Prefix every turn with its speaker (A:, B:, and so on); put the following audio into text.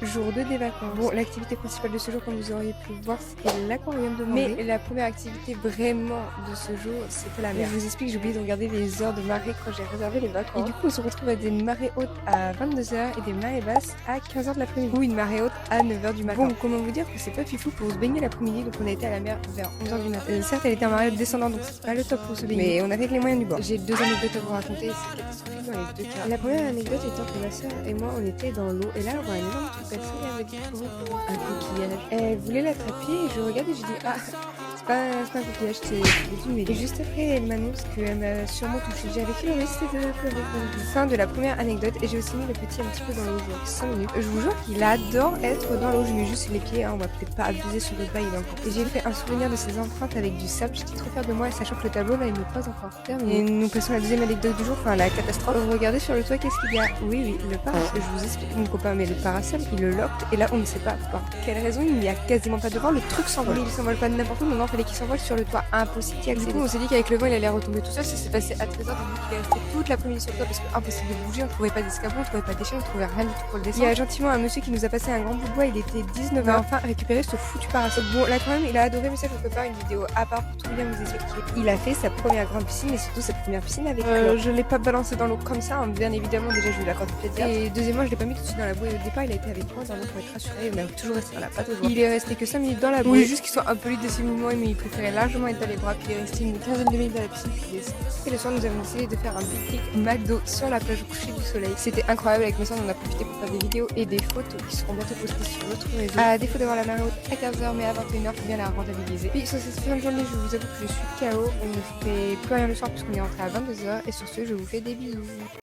A: Jour 2 des vacances. Bon, l'activité principale de ce jour, comme vous auriez pu voir, c'était l'aquarium de Vendée. Mais la première activité vraiment de ce jour, c'était la mer. Je vous explique, j'ai oublié de regarder les heures de marée quand j'ai réservé les vacances. Et du coup, on se retrouve à des marées hautes à 22h et des marées basses à 15h de l'après-midi. Ou une marée haute à 9h du matin. Bon, comment vous dire que c'est pas fifou pour se baigner l'après-midi, donc on a été à la mer vers 11h du matin. Certes, elle était en marée haute descendante, donc c'est pas le top pour se baigner. Mais on avait que les moyens du bord. J'ai deux anecdotes à vous raconter, c'est catastrophique dans les deux cas. La première anecdote étant que ma soeur et moi, on était dans l'eau, et là, on voit un énorme truc passer avec un coquillage. Elle voulait l'attraper et je regarde et je dis ah, c'est pas un coquillage, c'est une mêlée. Et juste après, elle m'annonce qu'elle m'a sûrement touché. J'ai avec le risque de pleurer. Fin de la première anecdote, et j'ai aussi mis le petit un petit peu dans l'eau, genre 5 minutes. Je vous jure qu'il adore être dans l'eau. Je mets juste les pieds, hein, on va peut-être pas abuser sur le bas, il est encore. Et j'ai fait un souvenir de ses empreintes avec du sable. J'étais trop fière de moi, sachant que le tableau là, il n'est pas encore terminé. Et nous passons à la deuxième anecdote du jour, enfin la catastrophe. Regardez sur le toit, qu'est-ce qu'il y a? Oui, le parasol. Je vous explique mon copain, mais le parasol, il le lock, et là, on ne sait pas pour quelle raison, il n'y a quasiment pas de vent, le truc s'envole. Mais il s'envole pas de n'importe où, non, fallait qu'il s'envole sur le toit, impossible d'y accéder. Du coup, on s'est dit qu'avec le vent, il allait retomber tout seul. Ça s'est passé à 13h, donc il est resté toute l'après-midi sur le toit parce que impossible de bouger, on trouvait pas d'escabeau, on trouvait pas d'échelle, on trouvait rien du tout pour le descendre. Il y a gentiment un monsieur qui nous a passé un grand bout de bois, il était 19h, enfin récupéré ce foutu parasol. Bon, là quand même, il a adoré, mais ça, je peux pas une vidéo à part pour tout bien vous expliquer. Il a fait sa première grande piscine, et surtout sa première piscine avec je l'ai pas balancé dans l'eau comme ça, hein. Bien évidemment, déjà, je lui l'accorde plaisir. Et deuxièmement, je l'ai pas mis tout de suite dans la bouée. Au départ, il a été avec moi, dans l'eau pour être rassuré, on a toujours resté dans la pâte aux joies. Il est resté que 5 minutes dans la bouée. Oui, juste qu'il soit un peu libre de ses mouvements, mais il préférait largement être dans les bras, puis il est resté une quinzaine de minutes dans la piscine, puis il est sorti. Et le soir, nous avons décidé de faire un pique-nique McDo sur la plage au coucher du soleil. C'était incroyable, avec mes soeurs, on a profité pour faire des vidéos et des photos qui seront bientôt postées sur notre réseau. À défaut d'avoir la marée haute à 15h, mais à 21h, faut bien la rentabiliser. Puis sur cette fin de journée, je vous avoue que je suis KO, on ne fait plus rien le soir puisqu'on est rentré à 22h, et sur ce, je vous fais des bisous.